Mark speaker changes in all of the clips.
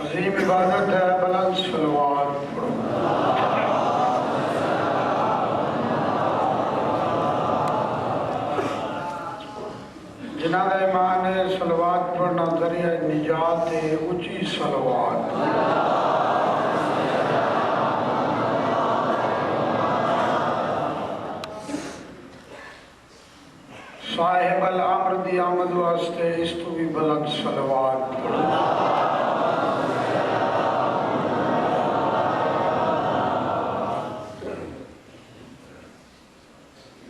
Speaker 1: عظیم عبادت ہے، بلند صلوات پڑھو۔ جنہاں دا ایمان ہے صلوات پڑھنا ذریعہ نجات ہے، اونچی صلوات۔ صاحب الامر دی آمد واسطے اس تو بھی بلند صلوات پڑھو۔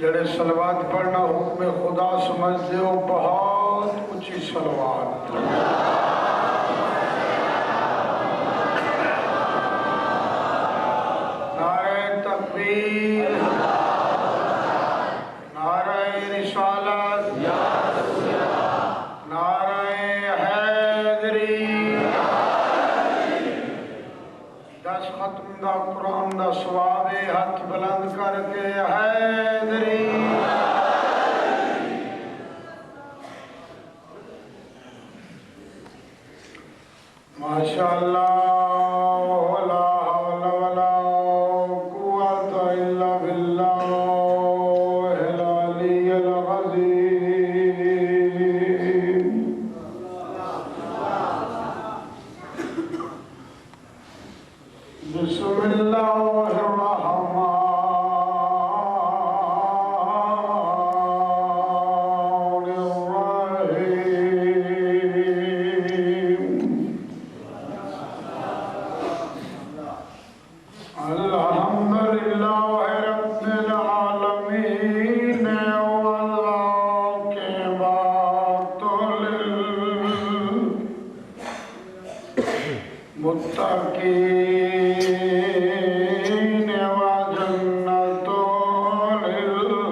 Speaker 1: جڑے صلوات پڑھنا حکم خدا سمجھ دے ہو، بہت اونچی صلوات پڑھو۔ نعرہ تکبیر، نعرہ رسالت، نعرہ حیدری، 10 ختم دا قرآن دا ثواب ہے، ہاتھ بلند کر کے حیدری۔ ماشاءاللہ ولا حول ولا قوت الا باللہ العلی العظیم۔ بسم اللہ الرحمن متقین وجنت للمؤمنین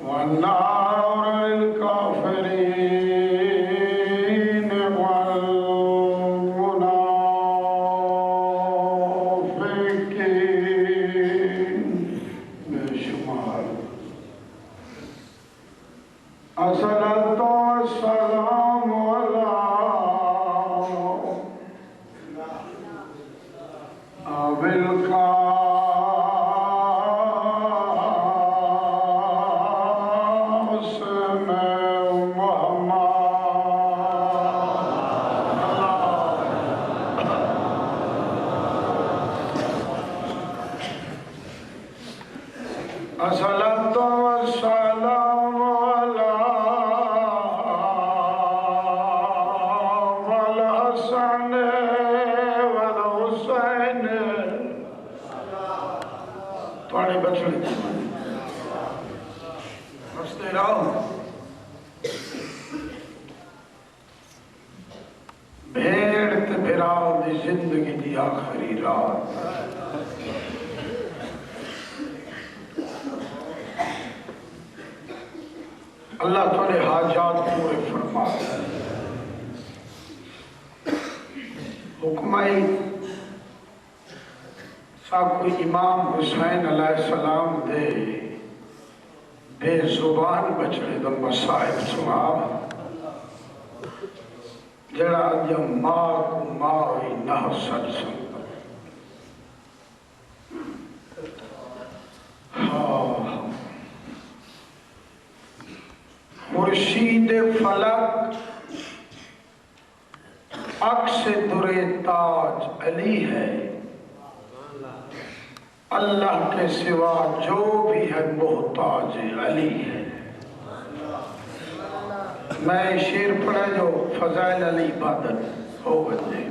Speaker 1: والنار للکافرین والمنافقین بے شمار۔ الصلاة والسلام على أبي القاسم محمد۔ الصلاة والسلام على والحسن والحسين۔ تھوڑے بچڑے ہستے رہو۔ بھیڑ تے بھراؤ دی زندگی دی آخری رات۔ اللہ تھوڑے حاجات پورے فرما۔ حکمائی سا کوئی امام حسین علیہ السلام دے بے زبان بچڑے دا مسائب سناب جڑا جب ماں کو ماں نہ سچ سن۔ خورشید فلک عکس در تاج علی ہے، اللہ کے سوا جو بھی ہے محتاج علی ہے۔ میں شعر پڑھا جو فضائل علی عبادت ہو گئے۔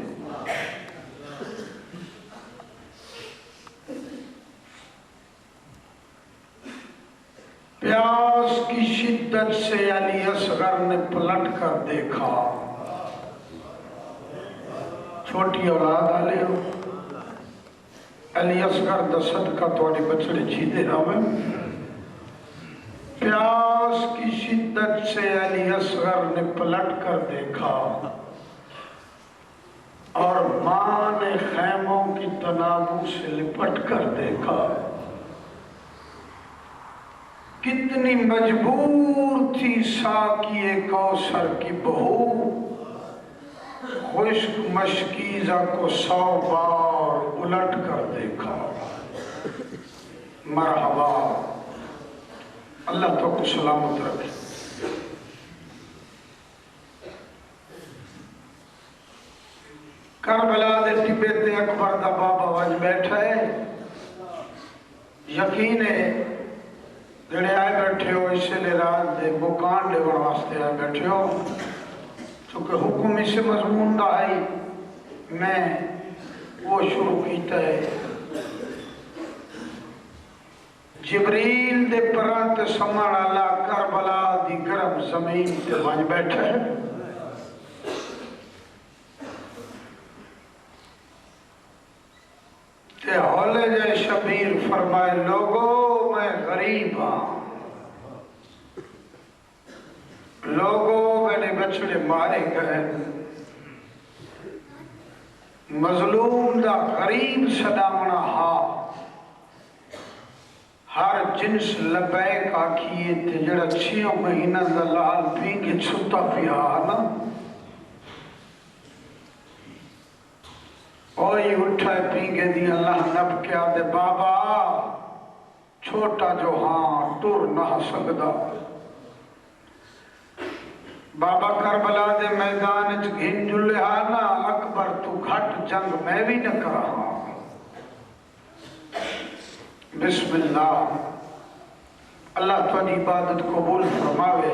Speaker 1: پیاس کی شدت سے علی اصغر نے پلٹ کر دیکھا۔ چھوٹی اولاد آلے ہو، علی اصغر دا صدقہ توڑی بچڑے چیدے راویں۔ پیاس کی شدت سے علی اصغر نے پلٹ کر دیکھا اور ماں نے خیموں کی تنابوں سے لپٹ کر دیکھا۔ کتنی مجبور تھی ساقی کوثر کی بہو، خشک مشکیزہ کو 100 بار الٹ کر دیکھا۔ مرحبا، اللہ تو کو سلامت رکھے۔ کربلا دے ٹبے تے اکبر دا بابا وج بیٹھا ہے، یقین ہے جڑے آئے بیٹھے ہو اس لئے رات دے بکان دے واسطے آئے بیٹھے ہو، چونکہ حکم اسے مضمون دا ہے میں وہ شروع کیتا ہے۔ جبریل دے پرانت سمان اللہ کربلا دی گرم زمین تے وج بیٹھا ہے۔ تے ہولے جائے شبیر فرمائے لوگو میں غریب ہاں، لوگو میں نے بچڑے مارے گئے، مظلوم دا غریب صدامنا ہاں، ہر جنس لبیک آکھیے تے جڑا 6 مہینہ دا لال پینگے چھتا پیا نا، اوئی اٹھائے پینگے دی اللہ نب کیا دے بابا چھوٹا جو ہاں ٹور نہ سکدا۔ بابا کربلا دے میدان گھن جلے آنا اکبر تو گھٹ جنگ میں بھی نہ کرا۔ بسم اللہ، اللہ تو عبادت قبول فرماوے۔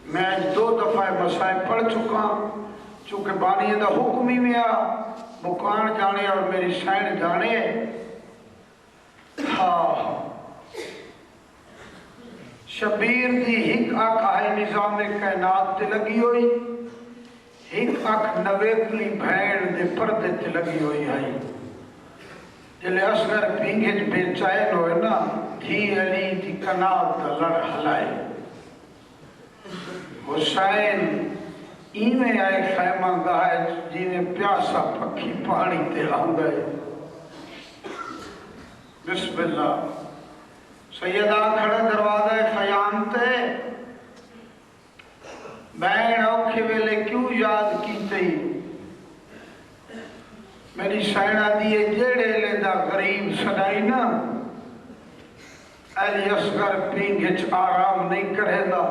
Speaker 1: میں آج 2 دفعہ مسائل پڑھ چکا، چونکہ بانی دا حکم ہی میں بکان جانے اور میری سین جانے۔ شبیر دی ہک اکھ آئے نظام کائنات تے لگی ہوئی، ہک اکھ نویکلی بھین دے پردے تے لگی ہوئی ہے۔ جلے اصغر پینگج بے چائن ہوئے نا، دھی علی دی کناب دا لڑ ہلائے۔ حسین ایمیں آئے خیمہ گاہے جنہیں پیاسا پکھی پانی تے آنگئے۔ بسم اللہ، سیدہ کھڑے دروازہ خیام تے، بین اوکھے ویلے کیوں یاد کیتے ہی، میری سینہ دیئے جیڑے لے دا غریب صدائی نا، علی اصغر پینگج آرام نہیں کرے دا،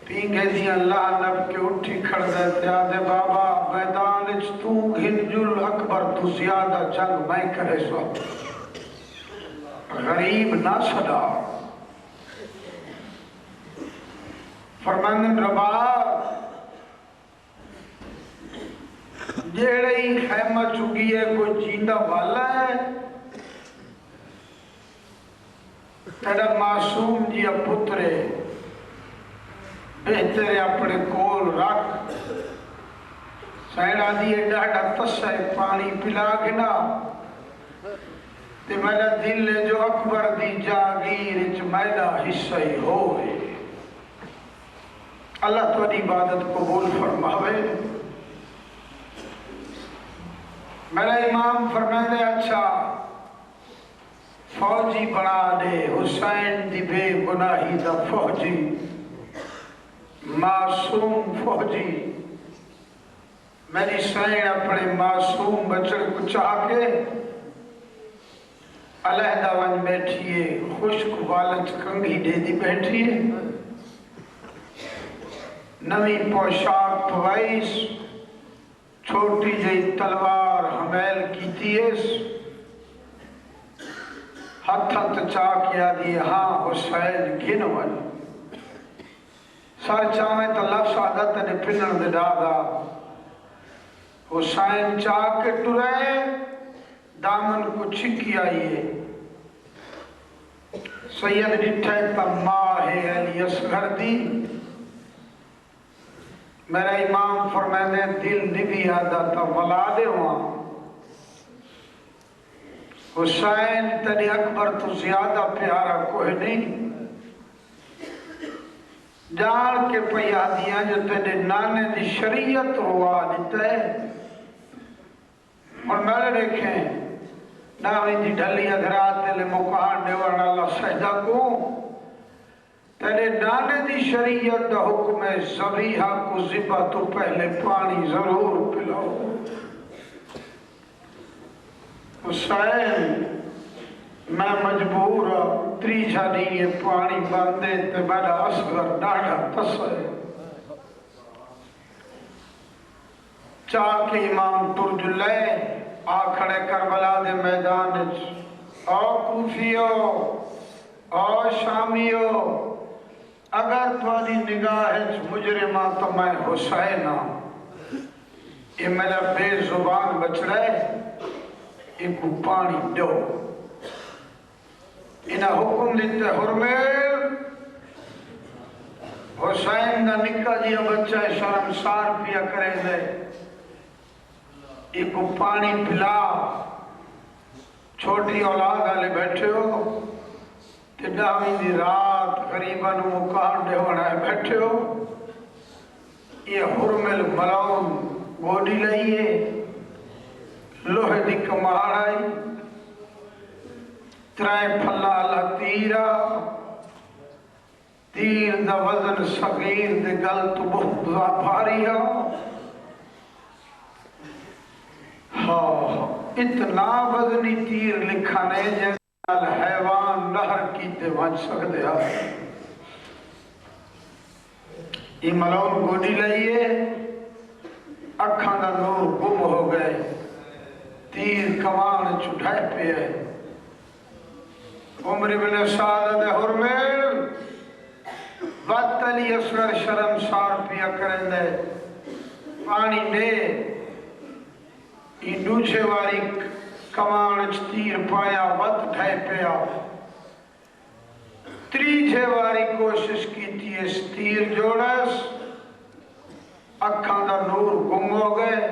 Speaker 1: پینگے دی اللہ نب کے اٹھی کھڑ دیتے آدھے بابا میدان اچ تو گھن جل اکبر تو زیادہ جنگ میں کرے سو، غریب نہ صدا۔ فرمانن ربا جیڑے ہی خیمہ چکی ہے کوئی جیندہ والا ہے، تیرا معصوم جی پترے بہترے اپنے کول رکھ، سینہ دیئے ڈاڑا تسے پانی پلا گنا، تے میرا دل لے جو اکبر دی جاگیر اچ میرا حصہ ہی ہوئے۔ اللہ تو عبادت قبول فرماوے۔ میرا امام فرمائے دے اچھا فوجی بنا دے حسین دی بے گناہی دا فوجی، معصوم فوجی۔ میری سین اپنے معصوم بچڑ کو چاہ کے علیحدہ ون بیٹھئے، خشک والچ کنگھی دے دی بیٹھئے، نوی پوشاک پوائیس، چھوٹی جئی تلوار حمیل کی تیس، ہتھت چاہ کیا دیئے ہاں حسین گھنوال، سر چاہیں تو لفظ عادت نے پنن دے دادا، حسین چاہ کے ٹرے دامن کو چھکی آئیے، سید ڈٹھے تا ماہ علی اصغر دی، میرا امام فرمائے دل نبی آدھا تا ولادے ہوا، حسین تیری اکبر تو زیادہ پیارا کوئی نہیں، جان کے پیادیاں جو تیرے نانے دی شریعت ہوا دیتا ہے، اور میں نے دیکھیں ناویں دی ڈھلی ادھرات تلے مکان دیوان اللہ سجدہ کو تیرے نانے دی شریعت دا حکم ہے ذبیحہ کو ذبح تو پہلے پانی ضرور پلاؤ حسین میں مجبور تریجہ نہیں پانی باندھے تے میرا اصغر ڈاڑا تسے چاہ کے امام ترج لے آکھڑے کربلا دے میدان او کوفیو او شامیو اگر تمہاری نگاہ مجرمہ تو میں حسین یہ میرا بے زبان بچ رہے ایک پانی دو انہا حکم دیتے حرمیل حسین دا نکا دیا بچہ شرمسار پیا کرے دے ایک پانی پلا چھوٹی اولاد آلے بیٹھے ہو تڈاویں دی رات غریباً مکان دے ہونا ہے بیٹھے ہو یہ حرمل ملاؤن گوڑی لئیے لوہے دی کمار آئی ترائے پھلا اللہ تیرا تیر دا وزن صغیر دے گل تو بہت بھاری ہو اتنا وزنی تیر لکھانے جیسے حیوان نہر کیتے بچ سکتے ہیں یہ ملون گوڑی لئیے اکھاں دا نور گم ہو گئے تیر کمان چھٹائے پہ ہے عمر بن سعادت حرمیل بدتلی اصغر شرمسار پیا کریں دے پانی دے یہ دوچے واری کمان تیر پایا وقت ٹھائے پیا تریجے واری کوشش کی تھی اس تیر جوڑس اکھاں دا نور گم ہو گئے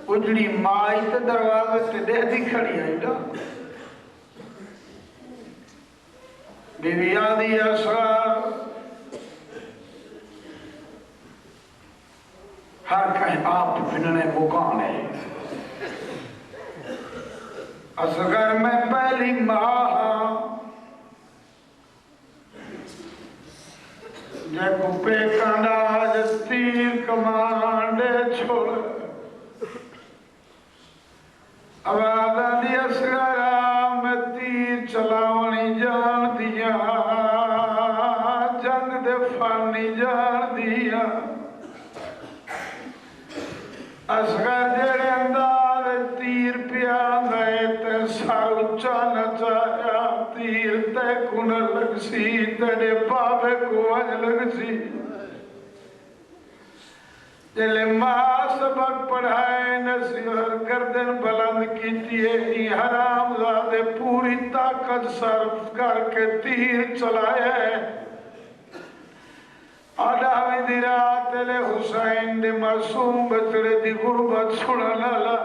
Speaker 1: اجڑی مائی تے دروازے تے دے دی کھڑی آئی نا بی بی آدھی اصغر ہر کہیں آپ بننے مکانے اصغر میں پہلی ماہ جے کو پے کانڈا جس تیر کمان دے چھوڑ آواز آدھی اصغر میں تیر چلاونی جان دیا جنگ دے فانی جان دیا اصغر جڑے اندار تیر پیا گئے تے سر اچھا نچایا تیر تے کن لگ سی تیرے بابے کو اج لگ سی جلے ماں سبق پڑھائے نصیحت گردن بلند کیتی ہے حرام زادے پوری طاقت صرف کر کے تیر چلائے آدھاوی دی رات لے حسین دی معصوم بچڑے دی غربت سڑا لالا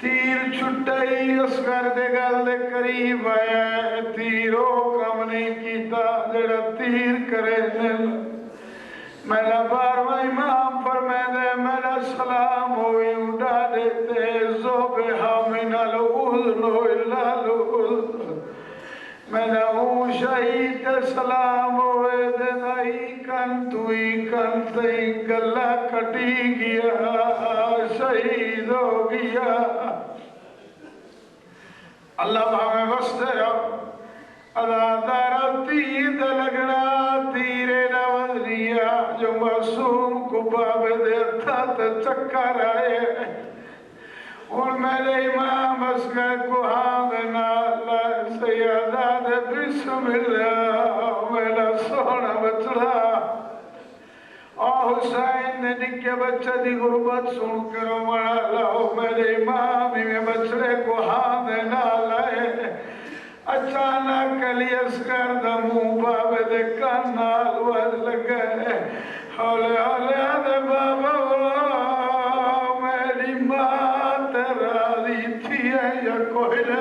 Speaker 1: تیر چھٹائی اصغر دے گل دے قریب آیا تیروں کم نہیں کیتا جڑا تیر کرے دل میرا باروہ امام فرمائے دے میرا سلام ہوئی اڑا دیتے زوبہا من الوزنو اللہ الوزن میرا ہوں شہید سلام ہوئے دے دائی کن توئی کن تئی گلہ کٹی گیا شہید ہو گیا اللہ بھامے وستے ادادارا تیر لگنا تیرے نوزنیا جو معصوم کو بابے دے تھا تے چکر آئے اور میرے امام اصغر کو ہاں سیادات بسم اللہ میرا سونا بچڑا حسین نے نکے بچہ دی غربت سن کر مڑا لاؤ میرے امامی میں بچڑے کو ہاں دینا لائے اچانک علی اصغر دا منہ بابے دے کانال وز لگے ہولے ہولے آدھے بابا میری ماں تیرا دی تھی ہے یا کوئی نہ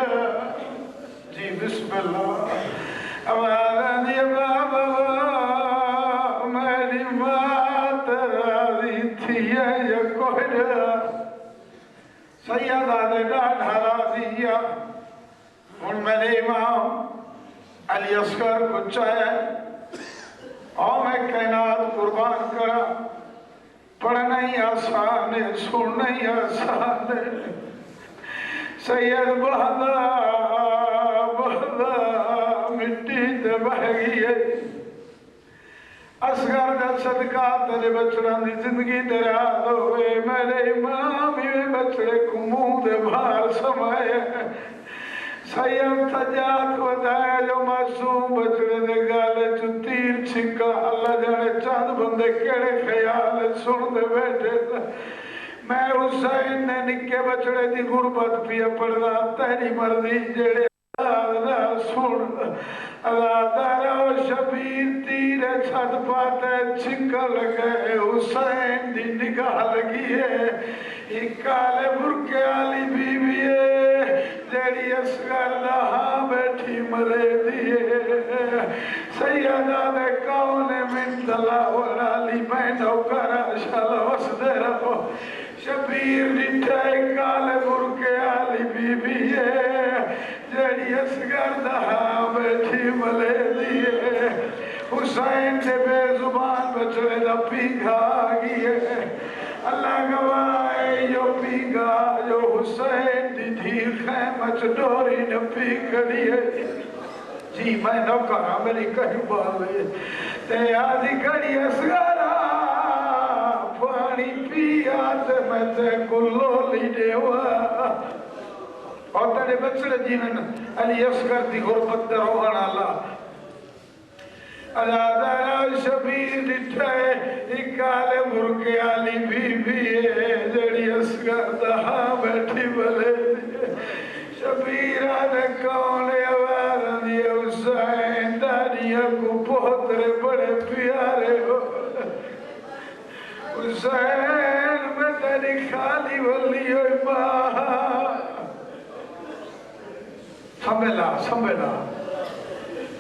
Speaker 1: جی بسم اللہ آواز دی بابا میری ماں تیرا دی تھی ہے یا کوئی نہ سید شہزادے ڈاڈھا راضیہ ہن میرے امام علی اصغر کو چاہے اور میں کائنات قربان کرا پڑھنا ہی آسان ہے سننا ہی آسان ہے سید بہدا مٹی تے بہ گئی ہے اصغر دا صدقہ تیرے بچڑان دی زندگی دراز ہوئے میرے امام ہی بچڑے کو منہ دے بھار سمائے سید سجاد ودائے جو معصوم بچڑے دے گالے جو تیر چھکا اللہ جانے چاند بندے کیڑے خیال سن دے بیٹھے میں حسین نے نکے بچڑے دی غربت پیا پڑھنا تیری مرضی جڑے اللہ سن اللہ دارا و شبیر تیرے چھت پاتے چھکا لگے حسین دی نگاہ لگی ہے ایک کالے برکے آلی بی بی ہے جیڑی اصغر لہا بیٹھی مرے دیئے سیدہ دے کونے من دلاور علی میں نوکرہ شالا وسدے رہو شبیر نٹھائے کالے برکے آلی بی بی ہے جیڑی اصغر لہا بیٹھی مرے دیئے حسین دے بے زبان بچڑے دا پیگا آگئی ہے اللہ گواہ یو پیگا جو حسین دی دھیر خیمت ڈوری نے پی کری ہے جی میں نہ کہا میری کہیں باوے تے آدھی کری اصغرہ پانی پیا تے میں تے کلو لی دے ہوا اور تیرے بچڑے جیون علی اصغر دی غربت در روحان اللہ اللہ دارا شبیر نٹھائے اکالے برکے آلی بی بی ہے جڑی اصغر دہا بیٹھی بلے دیئے شبیر آنے کونے آوارن یہ حسین دانیہ کو پوترے بڑے پیارے ہو حسین میں تیری خالی ولی ہوئی ماں سنبھلا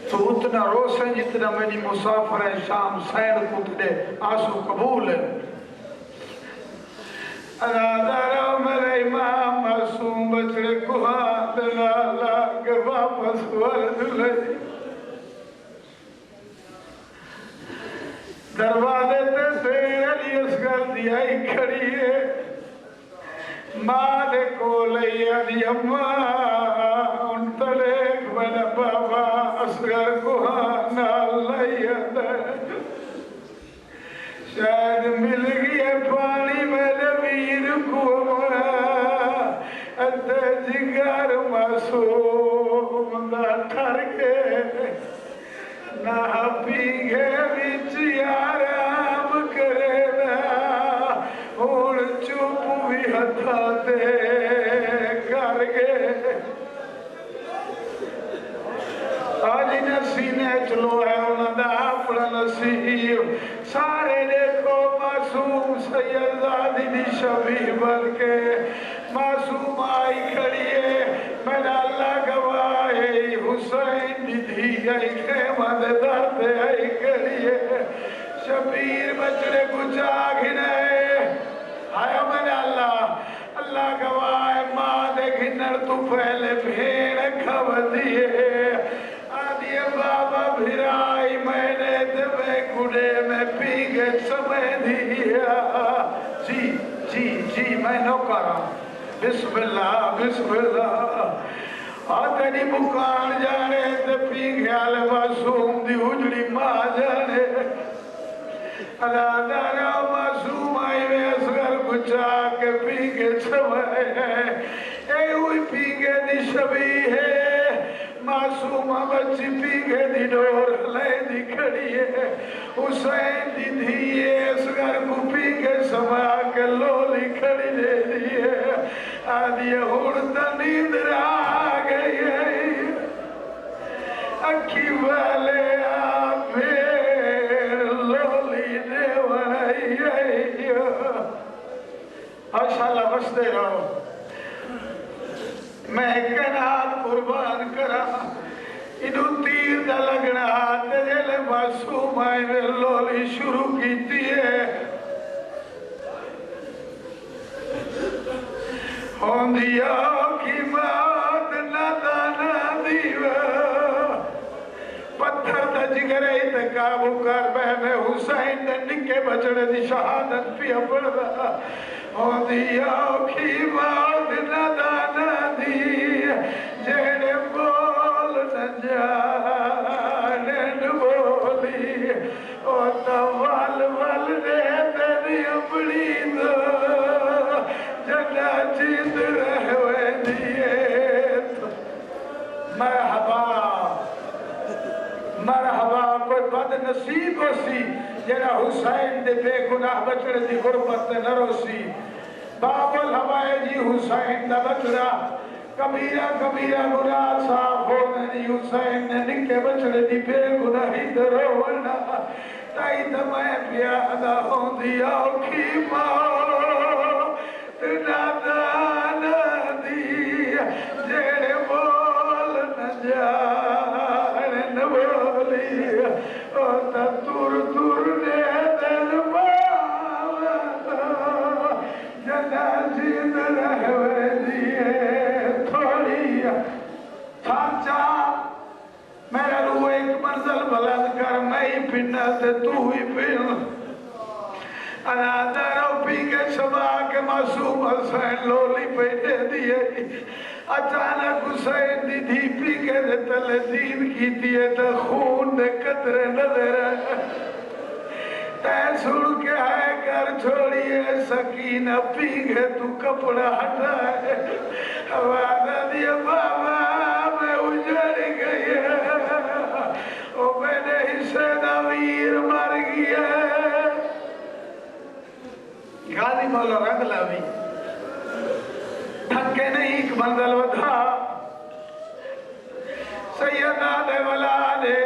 Speaker 1: تو اتنا روشن جتنا میری مسافر ہے شام سین کتنے آنسو قبول ہے اللہ دارا میرے امام معصوم بچڑے کو ہاتھ لالا کے واپس ورد لے دروازے تے سیر علی اصغر دیا ہی کھڑی ہے ماں دے کو لئی علی اماں ان تلیک بنا بابا اصغر کو نال لئی شاید مل گیا پانی میرے ویر کو اتے جگر معصوم نہ ٹھر کے نہ پی گئے بچ آرام کرے نا ہون چوپ بھی ہتھاتے کر گئے آج نسینے چلو ہے انہوں دا اپنا نصیب سارے دیکھو معصوم سیدزادی دی شبیہ بن کے معصوم آئی کھڑی ہے میرا اللہ گواہے حسین دی دھی آئی خیمہ دے دردے آئی کھڑی ہے شبیر بچڑے کچھ آگھنے آیا میرا اللہ گواہ ماں دے گھنر تو پہلے بھیڑ کھو دیئے آدھیے بابا بھرائی میں نے دبے گھڑے میں پیگے سمے دیا جی میں نو کرا بسم اللہ آدھنی مکان جانے تے پیگے آلے معصوم دی اجڑی ماں جانے اللہ دارا معصوم آئی میں اصغر کچھا کے پیگے سمے اے ہوئی پیگے دی شبیہ ہے معصوم بچی پیگے دی ڈور لے دی کھڑی ہے حسین دی دھیے اصغر کو پیگے سما کے لولی کھڑی لے دیئے آدھیے ہڑتا نیند رہا گئی ہے اکھی والے آپیر لولی دیوائی ہے ماشاءاللہ بستے رہو میں کنات قربان کرا انہوں تیر دا لگنا تجھلے معصوم آئے میں لولی شروع کیتی ہے ہوندیا کی مات نادانا دیوا پتھر دا جگرے تکابو کر بہن حسین دے نکے بچڑے دی شہادت پیا پڑا ہوندیا کی مات نادانا دی جیڑے بول نہ جانن بولی او توال وال دے تیری اپنی دو جنا چیز رہوے دیئے مرحبا مرحبا کوئی بد نصیب ہو سی جنا حسین دے بے گناہ بچڑے دی غربت نرو سی باب الہوائے جی حسین دا بچڑا کبیرہ کبیرہ گناہ صاف ہونے جی حسین نے نکے بچڑے دی بے گناہی درو ورنہ تائی دمائے پیادہ ہوں دیا کی موت نادانا دی جیڑے بول نہ جانن بولی او تا تور تور نے دل باولا جنا جید رہوے دیئے تھوڑی چاچا میرا روح ایک منزل بلند کر میں ہی پنہ سے تو ہی پنہ اناداروں پی کے شبا کے معصوم حسین لولی پیٹے دیئے اچانک حسین دی دھی پی کے تلے دین کی دیئے تا خون دے قطرے نظر تے سڑ کے آئے گھر چھوڑیے سکینہ پی گے تو کپڑا ہٹائے وعدہ دیئے بابا میں اجڑ گئی او میرے حصے نویر مر گیا گالی مولا رنگ لاوی تھکے نہیں ایک منزل ودھا سیدہ دے ولا دے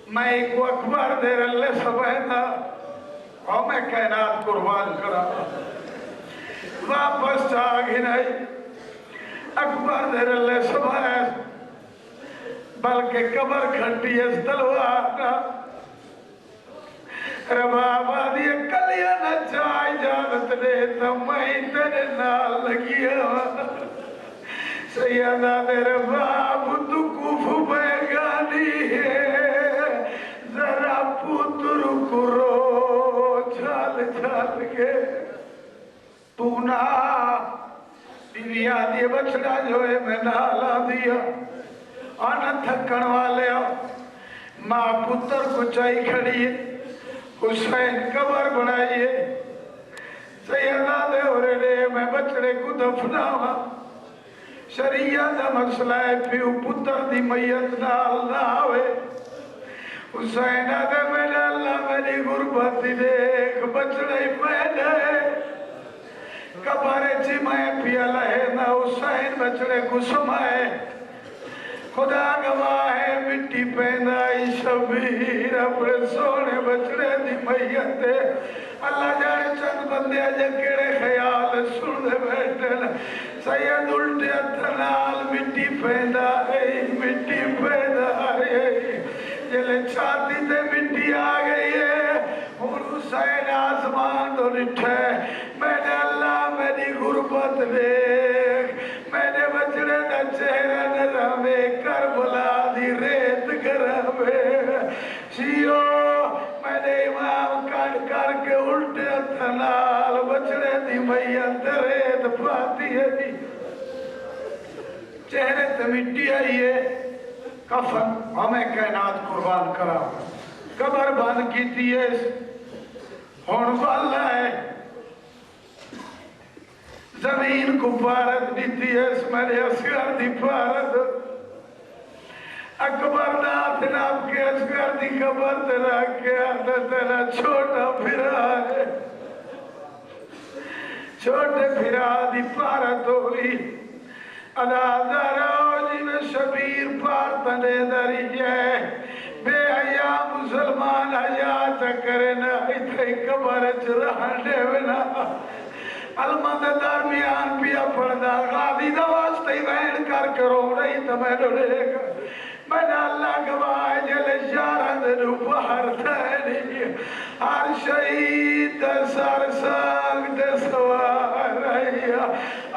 Speaker 1: میں ایک اکبر دے رلے سبیدہ اور میں کائنات قربان کرا واپس چاگی نہیں اکبر دے رلے سبید بلکہ قبر کھنٹی اس تلوارنا ربابا دیئے کلیا نہ چاہ اجازت دے تو میں تیرے نال لگیا سیدہ دے رباب تو کف بیگانی ہے ذرا پتر کرو چھال چھال کے تو نا بیوی آدھی بچڑا جو ہے میں نالا دیا آنا تھکن والے ماں پتر کو چاہی کھڑی ہے حسین قبر بنائیے سیدہ دے اورے میں بچڑے کو دفناوا شریعہ دا مسئلہ ہے پیو پتر دی میت نال نہ آوے حسین دے میرے اللہ میری غربت دیکھ بچڑے پہلے قبر چی میں پیا لہے نہ حسین بچڑے کو سمائے خدا گواہ ہے مٹی پہنائی شبیر اپنے سونے بچڑے دی میت دے اللہ جانے چند بندے آجے کیڑے خیال سن دے بیٹھے سید الٹے اتنال مٹی پہنائی جلے چھاتی تے مٹی آگئی ہے اور حسین آسمان تو نٹھے میں نے اللہ میری غربت دیکھ میں نے بچڑے دا چہرہ نرامے کربلا دی ریت گرامے شیو میں نے امام کر کے الٹے اتنال بچڑے دی میت ریت پاتی ہے دی چہرے تے مٹی آئیے کفن ہمیں کائنات قربان کرا قبر بند کی تیئے ہون والا ہے زمین کو پارت دیتی ہے اس میرے اسگر دی پارت اکبر نات ناب کے اسگر دی قبر تیرا کے آتا تیرا چھوٹا پھرا ہے چھوٹے پھرا دی پارت ہوئی ادادارو جی میں شبیر پارتنے داری ہے بے حیا مسلمان حیات کرنا ایتھے قبر چرہنے بنا علمت درمیان پیا پڑھدا غادی دواستے ہی بہن کر کے رو رہی تو میں ڈھولے گا میں نے اللہ گواہ جلے شارد رو باہر تھینی ہر شہید سر سانگ دے سوار رہیا